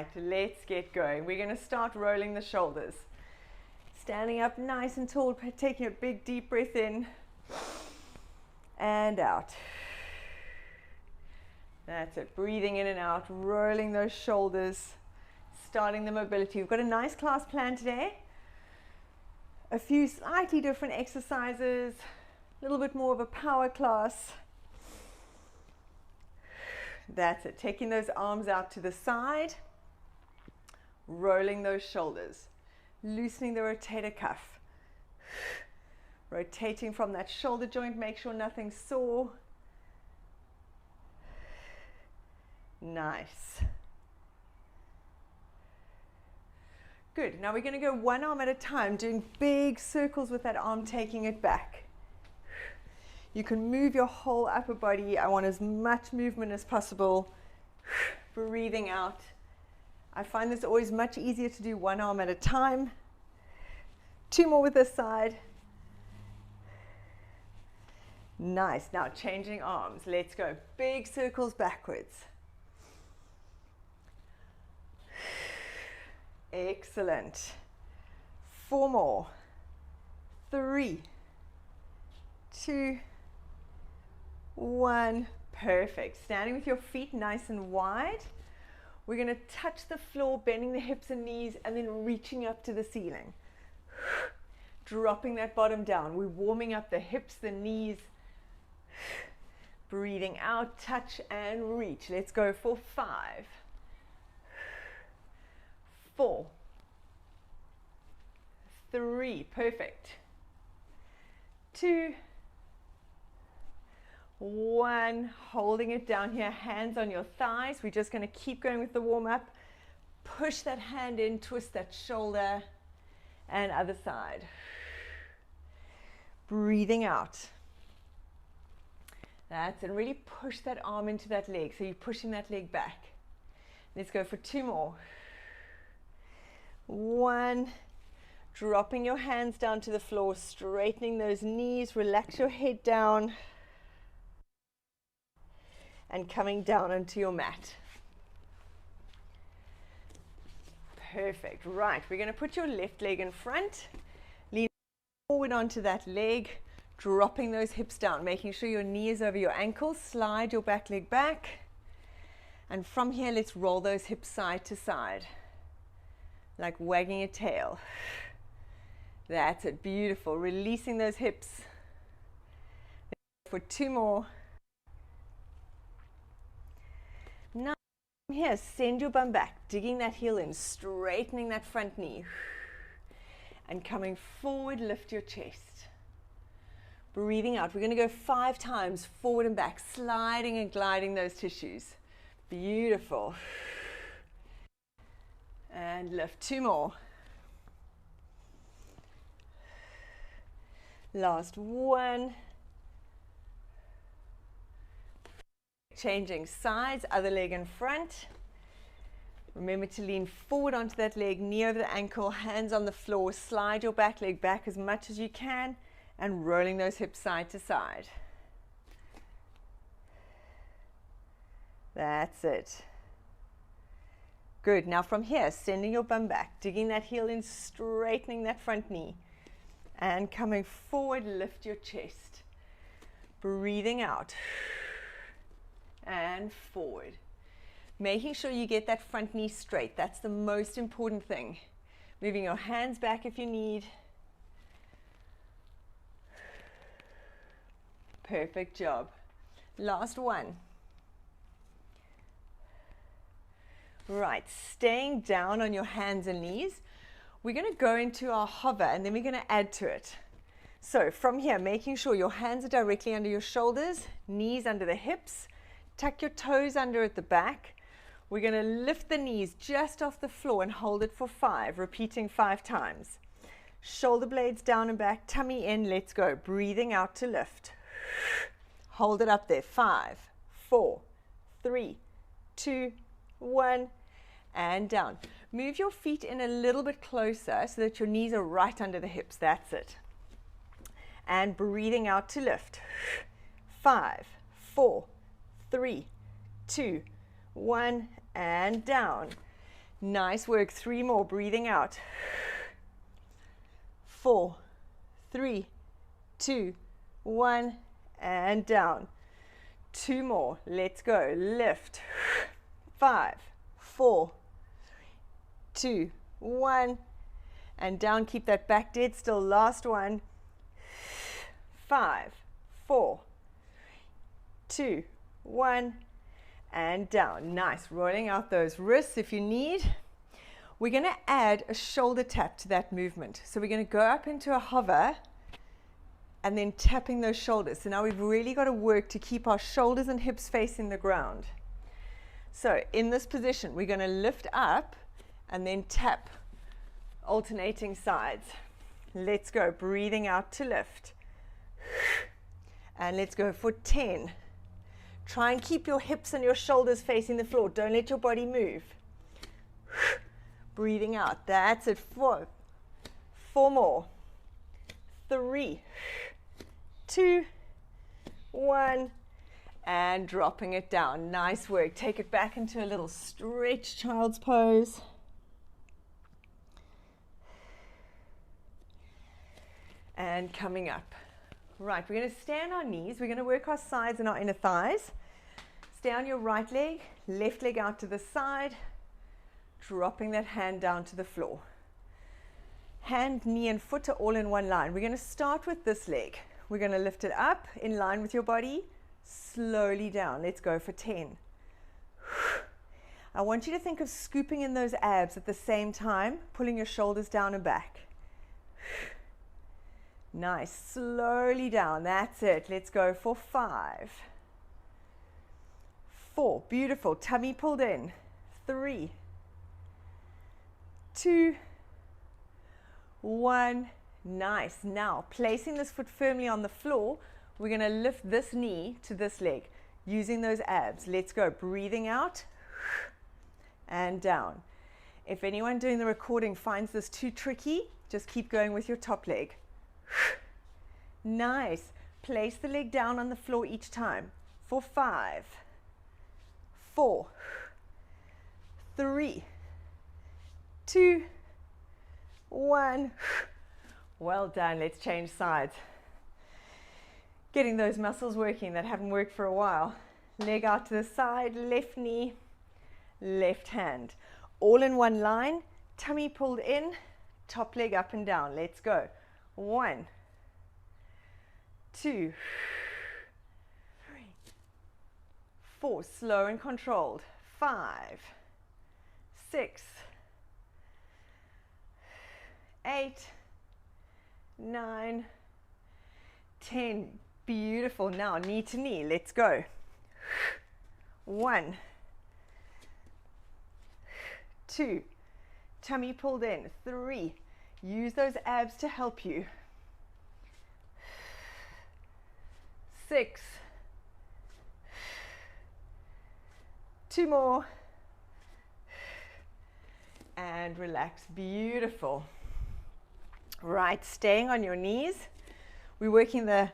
right, let's get going. We're going to start rolling the shoulders. Standing up nice and tall, taking a big deep breath in and out. That's it. Breathing in and out, rolling those shoulders, starting the mobility. We've got a nice class plan today. A few slightly different exercises, a little bit more of a power class. That's it. Taking those arms out to the side, rolling those shoulders, loosening the rotator cuff, rotating from that shoulder joint. Make sure nothing's sore. Nice. Good. Now we're going to go one arm at a time, doing big circles with that arm, taking it back. You can move your whole upper body. I want as much movement as possible. Breathing out. I find this always much easier to do one arm at a time. 2 more with this side. Nice. Now changing arms. Let's go. Big circles backwards. Excellent. 4 more. 3, 2, 1. Perfect. Standing with your feet nice and wide. We're going to touch the floor, bending the hips and knees, and then reaching up to the ceiling. Dropping that bottom down. We're warming up the hips, the knees. Breathing out, touch and reach. Let's go for 5, 4, 3. Perfect. 2, 1. Holding it down here, hands on your thighs. We're just going to keep going with the warm up. Push that hand in, twist that shoulder, and other side. Breathing out. That's it. Really push that arm into that leg. So you're pushing that leg back. Let's go for 2 more. 1. Dropping your hands down to the floor, straightening those knees, relax your head down, and coming down onto your mat. Perfect. Right, we're going to put your left leg in front, lean forward onto that leg, dropping those hips down, making sure your knee is over your ankle. Slide your back leg back, and from here let's roll those hips side to side, like wagging a tail. That's it. Beautiful. Releasing those hips. For 2 more. Now from here, send your bum back, digging that heel in, straightening that front knee, and coming forward, lift your chest. Breathing out. We're going to go 5 times forward and back, sliding and gliding those tissues. Beautiful. And lift. 2 more. Last 1. Changing sides, other leg in front. Remember to lean forward onto that leg, knee over the ankle, hands on the floor. Slide your back leg back as much as you can and rolling those hips side to side. That's it. Good. Now from here, sending your bum back, digging that heel in, straightening that front knee. And coming forward, lift your chest. Breathing out. And forward. Making sure you get that front knee straight. That's the most important thing. Moving your hands back if you need. Perfect job. Last 1. Right, staying down on your hands and knees. We're going to go into our hover and then we're going to add to it. So from here, making sure your hands are directly under your shoulders, knees under the hips, tuck your toes under at the back. We're going to lift the knees just off the floor and hold it for 5, repeating 5 times. Shoulder blades down and back, tummy in, let's go. Breathing out to lift. Hold it up there. 5, 4, 3, 2, 1, and down. Move your feet in a little bit closer so that your knees are right under the hips. That's it. And breathing out to lift. 5, 4, 3, 2, 1, and down. Nice work. 3 more. Breathing out. 4, 3, 2, 1, and down. 2 more. Let's go. Lift. 5, 4, 2, 1, and down. Keep that back dead still. Last one. 5, 4, 2, 1, and down. Nice. Rolling out those wrists if you need. We're going to add a shoulder tap to that movement. So we're going to go up into a hover and then tapping those shoulders. So now we've really got to work to keep our shoulders and hips facing the ground. So in this position, we're going to lift up and then tap, alternating sides. Let's go. Breathing out to lift. And let's go for 10. Try and keep your hips and your shoulders facing the floor. Don't let your body move. Breathing out. That's it. 4. 4 more. 3, 2, 1. And dropping it down. Nice work. Take it back into a little stretch child's pose. And coming up. Right, we're going to stay on our knees. We're going to work our sides and our inner thighs. Stay on your right leg, left leg out to the side, dropping that hand down to the floor. Hand, knee, and foot are all in one line. We're going to start with this leg. We're going to lift it up in line with your body, slowly down. Let's go for 10. I want you to think of scooping in those abs at the same time, pulling your shoulders down and back. Nice. Slowly down. That's it. Let's go for 5. 4. Beautiful. Tummy pulled in. 3, 2, 1. Nice. Now, placing this foot firmly on the floor, we're going to lift this knee to this leg using those abs. Let's go. Breathing out and down. If anyone doing the recording finds this too tricky, just keep going with your top leg. Nice. Place the leg down on the floor each time. For 5, 4, 3, 2, 1. Well done. Let's change sides. Getting those muscles working that haven't worked for a while. Leg out to the side, left knee, left hand. All in one line, tummy pulled in, top leg up and down. Let's go. 1, 2, 3, 4. Slow and controlled. 5, 6, 8, 9, 10. Beautiful. Now knee to knee. Let's go. 1, 2. Tummy pulled in. 3. Use those abs to help you. 6. 2 more. And relax. Beautiful. Right, staying on your knees. We're working the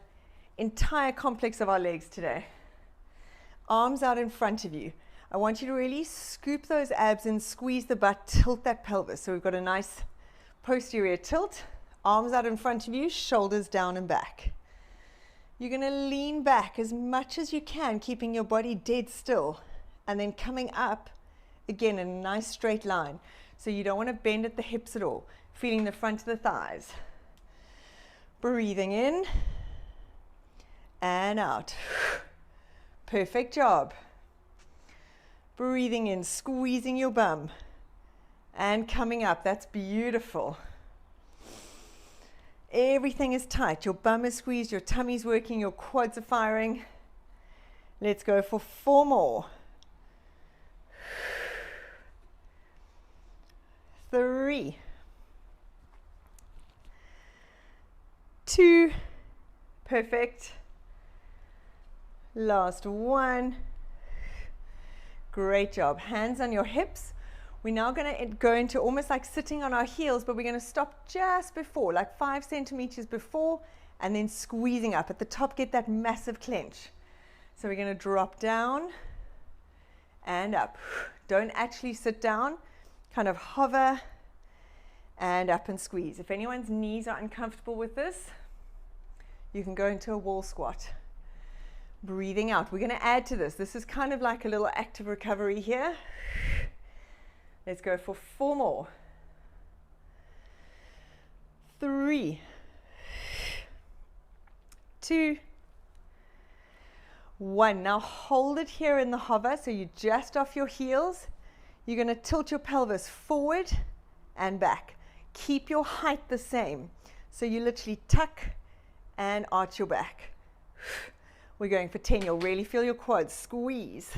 entire complex of our legs today. Arms out in front of you. I want you to really scoop those abs and squeeze the butt, tilt that pelvis. So we've got a nice posterior tilt. Arms out in front of you, shoulders down and back. You're going to lean back as much as you can, keeping your body dead still. And then coming up, again, in a nice straight line. So you don't want to bend at the hips at all. Feeling the front of the thighs. Breathing in and out. Perfect job. Breathing in, squeezing your bum. And coming up. That's beautiful. Everything is tight. Your bum is squeezed, your tummy's working, your quads are firing. Let's go for 4 more. 3, 2, perfect. Last one. Great job. Hands on your hips. We're now going to go into almost like sitting on our heels, but we're going to stop just before, like 5 centimeters before, and then squeezing up. At the top, get that massive clench. So we're going to drop down and up. Don't actually sit down. kind of hover and up and squeeze. If anyone's knees are uncomfortable with this, you can go into a wall squat. Breathing out. We're going to add to this. This is kind of like a little active recovery here. Let's go for 4 more. 3, 2, 1. Now hold it here in the hover, so you're just off your heels. You're going to tilt your pelvis forward and back. Keep your height the same. So you literally tuck and arch your back. We're going for 10. You'll really feel your quads squeeze.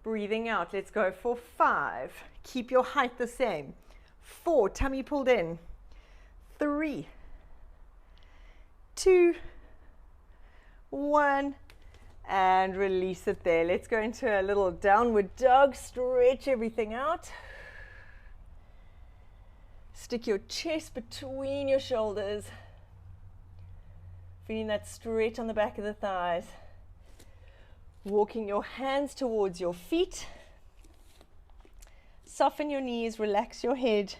Breathing out. Let's go for 5. Keep your height the same. 4, tummy pulled in. 3, 2, 1, and release it there. Let's go into a little downward dog. Stretch everything out. Stick your chest between your shoulders. Feeling that stretch on the back of the thighs. Walking your hands towards your feet. Soften your knees, relax your head,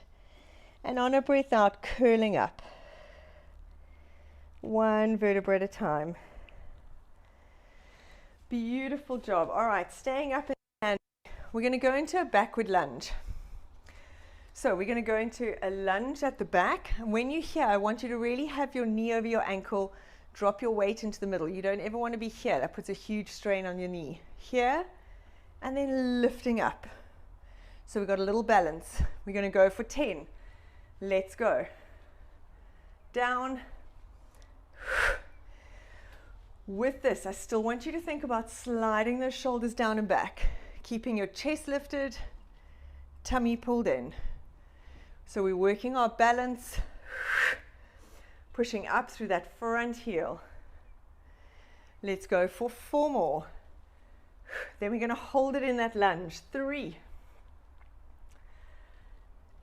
and on a breath out, curling up. 1 vertebra at a time. Beautiful job. All right, staying up and we're going to go into a backward lunge. So we're going to go into a lunge at the back. And when you're here, I want you to really have your knee over your ankle. Drop your weight into the middle. You don't ever want to be here. That puts a huge strain on your knee. Here, and then lifting up. So we've got a little balance. We're going to go for 10. Let's go. Down. With this, I still want you to think about sliding those shoulders down and back, keeping your chest lifted, tummy pulled in. So we're working our balance, pushing up through that front heel. Let's go for 4 more. Then we're going to hold it in that lunge. 3,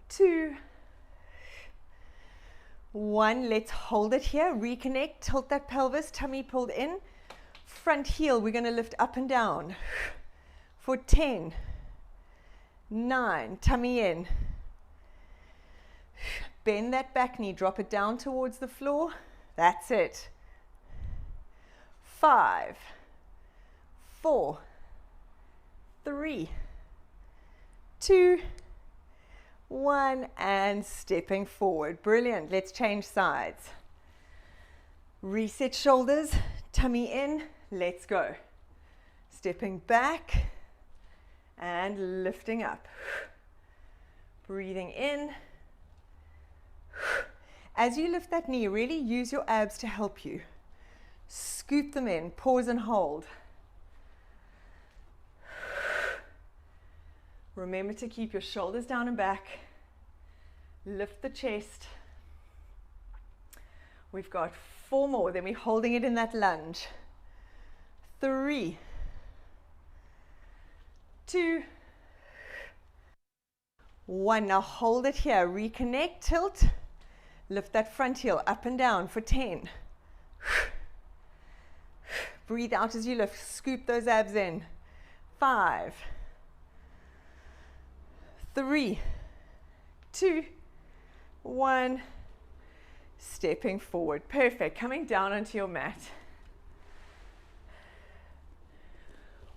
2, 1. Let's hold it here. Reconnect. Tilt that pelvis. Tummy pulled in. Front heel. We're going to lift up and down. For 10, 9. Tummy in. Bend that back knee. Drop it down towards the floor. That's it. 5, 4, 3, 2, 1, and stepping forward. Brilliant. Let's change sides. Reset shoulders, tummy in. Let's go. Stepping back and lifting up. Breathing in. As you lift that knee, really use your abs to help you. Scoop them in. Pause and hold. Remember to keep your shoulders down and back. Lift the chest. We've got 4 more. Then we're holding it in that lunge. 3, 2, 1. Now hold it here. Reconnect, tilt. Lift that front heel up and down for 10. Breathe out as you lift. Scoop those abs in. 5, 3, 2, 1. Stepping forward. Perfect. Coming down onto your mat.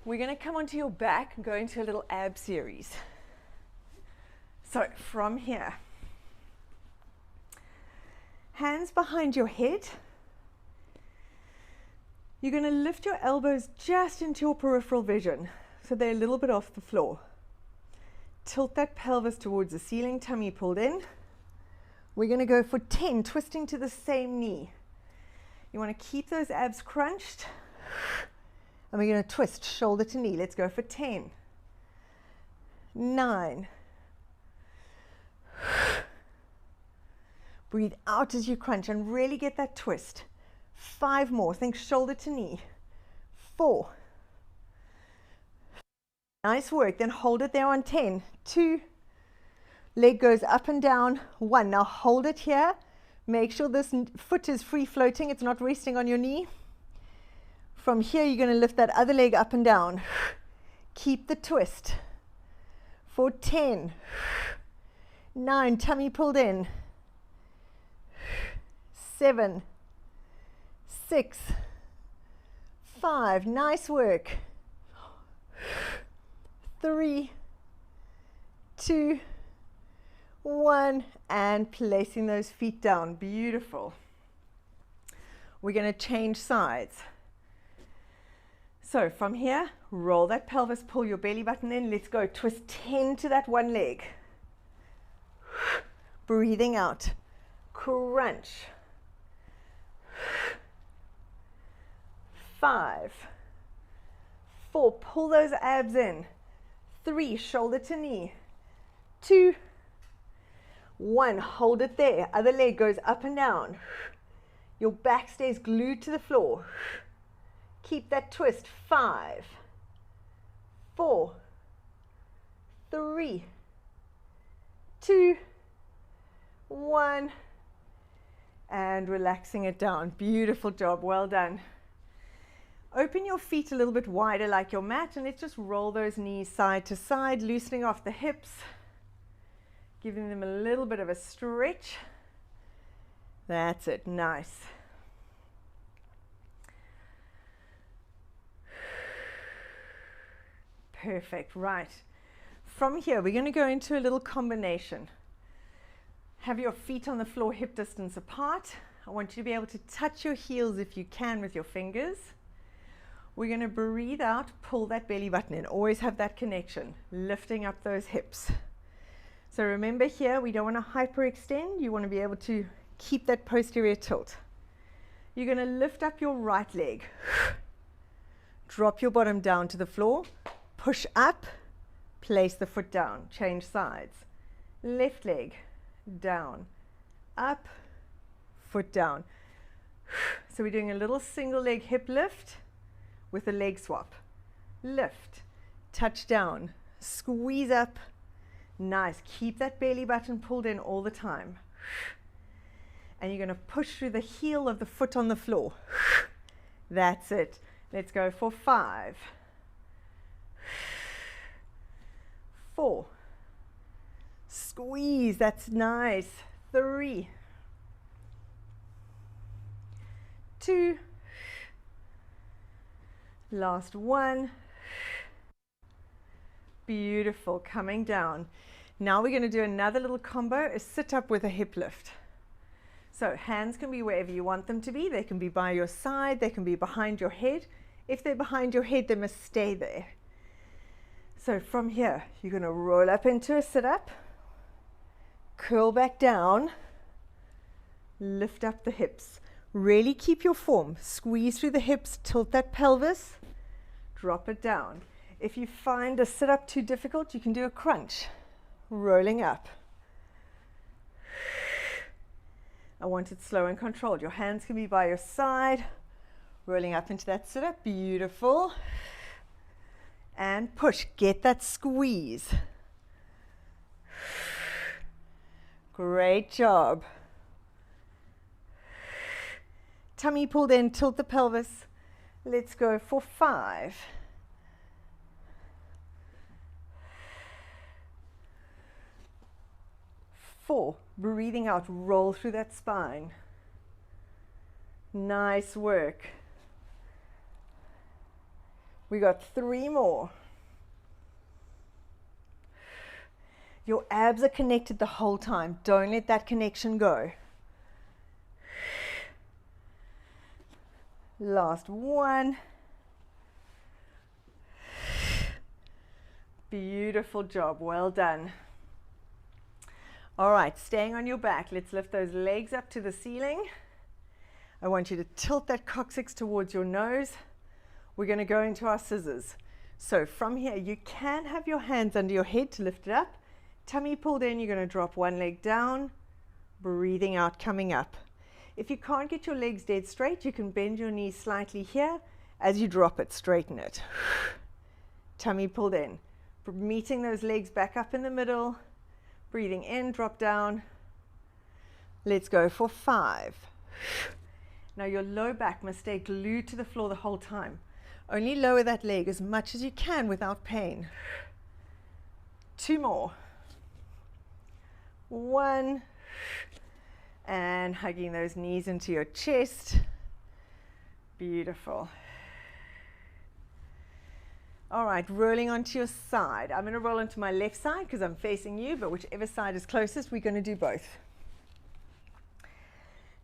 We're going to come onto your back and go into a little ab series. So from here, hands behind your head. You're going to lift your elbows just into your peripheral vision, so they're a little bit off the floor. Tilt that pelvis towards the ceiling, tummy pulled in. We're going to go for 10, twisting to the same knee. You want to keep those abs crunched. And we're going to twist shoulder to knee. Let's go for 10, 9. Breathe out as you crunch and really get that twist. 5 more. Think shoulder to knee. 4. Nice work. Then hold it there on 10. 2. Leg goes up and down. 1. Now hold it here. Make sure this foot is free floating. It's not resting on your knee. From here, you're going to lift that other leg up and down. Keep the twist. for 10, 9, tummy pulled in, 7, 6, 5, nice work, 3, 2, 1, and placing those feet down. Beautiful. We're going to change sides. So from here, roll that pelvis, pull your belly button in. Let's go. Twist 10 to that one leg. Breathing out. Crunch. 5, 4, pull those abs in. 3, shoulder to knee. 2, 1, hold it there. Other leg goes up and down. Your back stays glued to the floor. Keep that twist. 5, 4, 3, 2, 1, and relaxing it down. Beautiful job. Well done. Open your feet a little bit wider like your mat, and let's just roll those knees side to side, loosening off the hips, giving them a little bit of a stretch. That's it. Nice. Perfect. Right. From here, we're going to go into a little combination. Have your feet on the floor hip distance apart. I want you to be able to touch your heels if you can with your fingers. We're going to breathe out, pull that belly button in. Always have that connection, lifting up those hips. So remember here, we don't want to hyperextend. You want to be able to keep that posterior tilt. You're going to lift up your right leg. Drop your bottom down to the floor. Push up, place the foot down, change sides. Left leg, down, up, foot down. So we're doing a little single leg hip lift with a leg swap. Lift, touch down, squeeze up. Nice. Keep that belly button pulled in all the time. And you're going to push through the heel of the foot on the floor. That's it. Let's go for 5, 4, squeeze, that's nice, 3, 2, last 1, beautiful, coming down. Now we're going to do another little combo, a sit up with a hip lift. So hands can be wherever you want them to be. They can be by your side, they can be behind your head. If they're behind your head, they must stay there. So from here, you're going to roll up into a sit-up, curl back down, lift up the hips. Really keep your form. Squeeze through the hips, tilt that pelvis, drop it down. If you find a sit-up too difficult, you can do a crunch, rolling up. I want it slow and controlled. Your hands can be by your side, rolling up into that sit-up. Beautiful. And push, get that squeeze. Great job. Tummy pulled in, tilt the pelvis. Let's go for 5, 4, breathing out, roll through that spine. Nice work. We got 3 more. Your abs are connected the whole time. Don't let that connection go. Last 1. Beautiful job. Well done. All right, staying on your back, let's lift those legs up to the ceiling. I want you to tilt that coccyx towards your nose. We're going to go into our scissors. So from here, you can have your hands under your head to lift it up. Tummy pulled in, you're going to drop one leg down, breathing out, coming up. If you can't get your legs dead straight, you can bend your knees slightly here. As you drop it, straighten it. Tummy pulled in. Meeting those legs back up in the middle. Breathing in, drop down. Let's go for 5. Now your low back must stay glued to the floor the whole time. Only lower that leg as much as you can without pain. 2 more. 1, and hugging those knees into your chest. Beautiful. All right, rolling onto your side. I'm going to roll onto my left side because I'm facing you, but whichever side is closest, we're going to do both.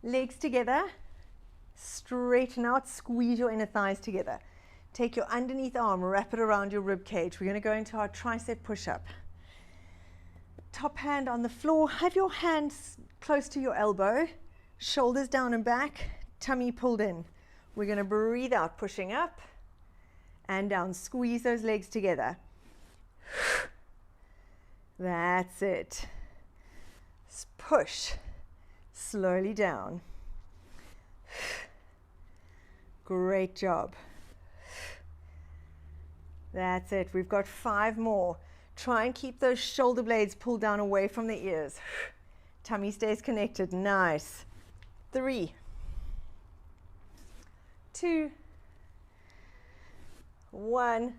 Legs together, straighten out, squeeze your inner thighs together. Take your underneath arm, wrap it around your rib cage. We're going to go into our tricep push-up. Top hand on the floor, have your hands close to your elbow, shoulders down and back, tummy pulled in. We're going to breathe out, pushing up and down. Squeeze those legs together. That's it. Push slowly down. Great job. That's it. We've got 5 more. Try and keep those shoulder blades pulled down away from the ears. Tummy stays connected. Nice. 3, 2, 1.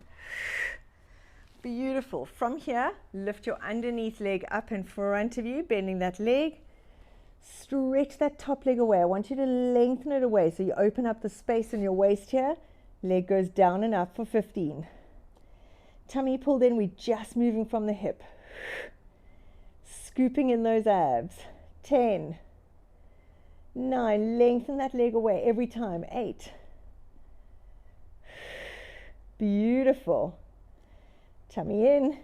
Beautiful. From here, lift your underneath leg up in front of you, bending that leg. Stretch that top leg away. I want you to lengthen it away so you open up the space in your waist here. Leg goes down and up for 15. Tummy pulled in, we're just moving from the hip. Scooping in those abs. 10, 9, lengthen that leg away every time. 8. Beautiful. Tummy in.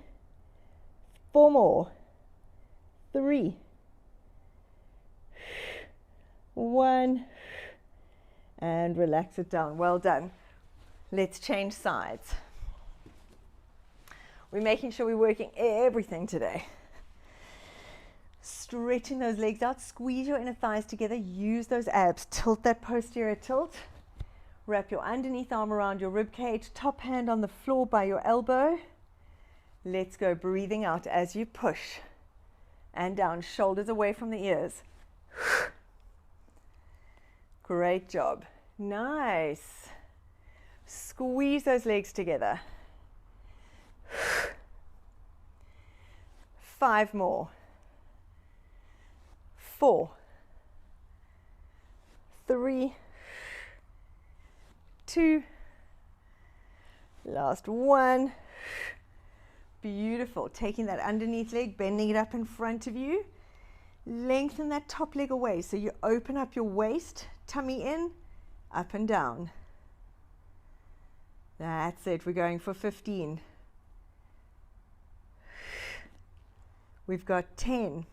4 more. 3, 1, and relax it down. Well done. Let's change sides. We're making sure we're working everything today. Stretching those legs out, squeeze your inner thighs together, use those abs, tilt that posterior tilt. Wrap your underneath arm around your rib cage, top hand on the floor by your elbow. Let's go, breathing out as you push and down, shoulders away from the ears. Great job. Nice. Squeeze those legs together. 5 more. 4, 3, 2, last 1. Beautiful. Taking that underneath leg, bending it up in front of you. Lengthen that top leg away so you open up your waist, tummy in, up and down. That's it. We're going for 15. We've got 10.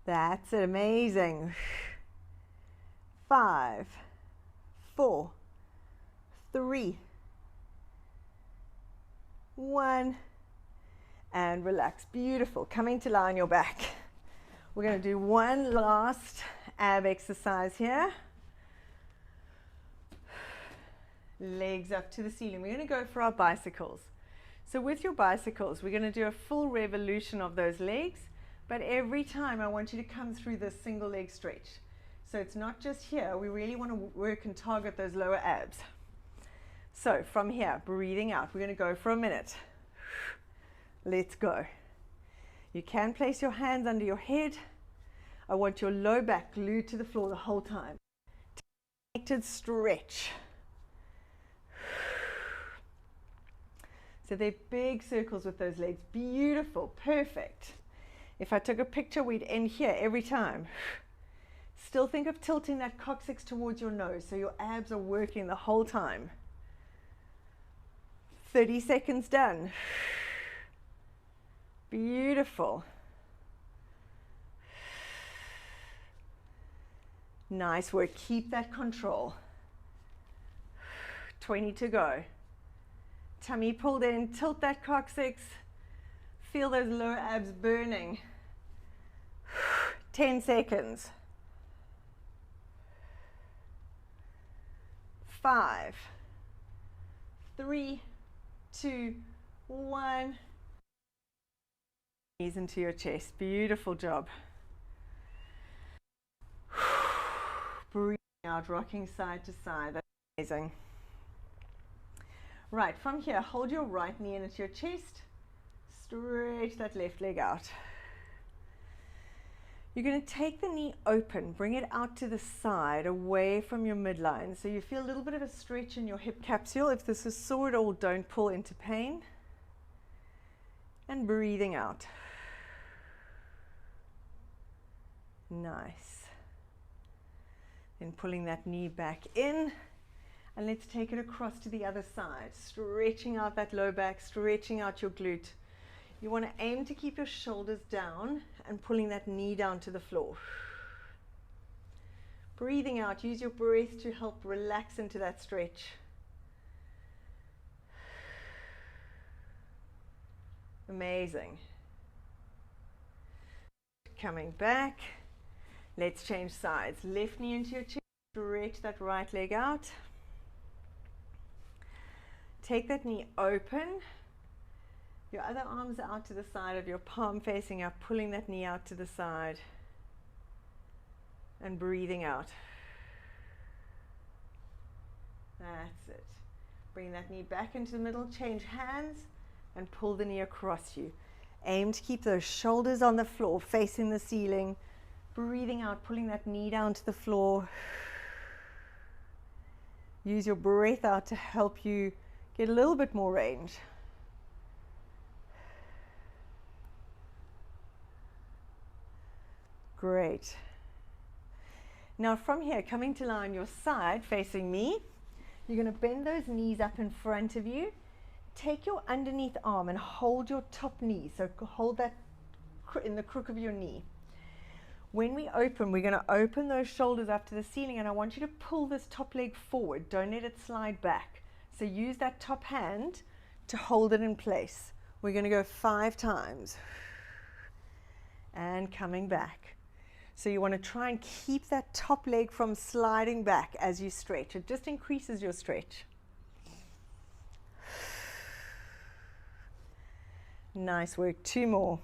That's it. Amazing. 5, 4, 3, 1, and relax. Beautiful. Coming to lie on your back. We're going to do one last ab exercise here. Legs up to the ceiling. We're going to go for our bicycles. So with your bicycles, we're going to do a full revolution of those legs, but every time I want you to come through this single leg stretch. So it's not just here. We really want to work and target those lower abs. So from here, breathing out, we're going to go for a minute. Let's go. You can place your hands under your head. I want your low back glued to the floor the whole time. Connected stretch. So they're big circles with those legs. Beautiful, perfect. If I took a picture, we'd end here every time. Still think of tilting that coccyx towards your nose so your abs are working the whole time. 30 seconds done. Beautiful. Nice work. Keep that control. 20 to go. Tummy pulled in. Tilt that coccyx. Feel those lower abs burning. 10 seconds. 5, 3, 2, 1. Knees into your chest. Beautiful job. Breathing out, rocking side to side. That's amazing. Right, from here, hold your right knee in at your chest. Stretch that left leg out. You're going to take the knee open, bring it out to the side, away from your midline. So you feel a little bit of a stretch in your hip capsule. If this is sore at all, don't pull into pain. And breathing out. Nice. Then pulling that knee back in. And let's take it across to the other side. Stretching out that low back, stretching out your glute. You want to aim to keep your shoulders down and pulling that knee down to the floor. Breathing out, use your breath to help relax into that stretch. Amazing. Coming back. Let's change sides. Left knee into your chest, stretch that right leg out. Take that knee open. Your other arms are out to the side of your palm facing up, pulling that knee out to the side. And breathing out. That's it. Bring that knee back into the middle, change hands, and pull the knee across you. Aim to keep those shoulders on the floor, facing the ceiling. Breathing out, pulling that knee down to the floor. Use your breath out to help you get a little bit more range. Great. Now from here, coming to lie on your side, facing me, you're going to bend those knees up in front of you. Take your underneath arm and hold your top knee. So hold that in the crook of your knee. When we open, we're going to open those shoulders up to the ceiling, and I want you to pull this top leg forward. Don't let it slide back. So use that top hand to hold it in place. We're going to go 5 times. And coming back. So you want to try and keep that top leg from sliding back as you stretch. It just increases your stretch. Nice work. 2 more.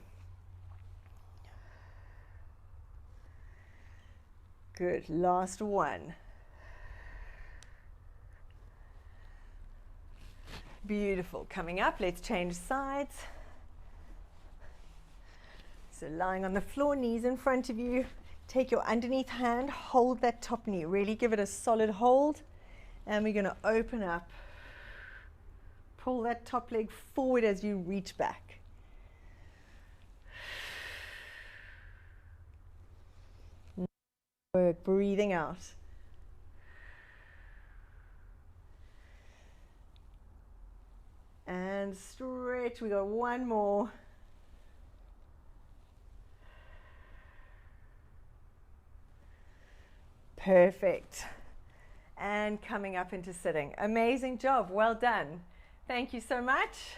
Good. Last one. Beautiful. Coming up, let's change sides. So lying on the floor, knees in front of you. Take your underneath hand, hold that top knee. Really give it a solid hold. And we're going to open up. Pull that top leg forward as you reach back. Work. Breathing out. And stretch. We got 1 more. Perfect. And coming up into sitting. Amazing job. Well done. Thank you so much.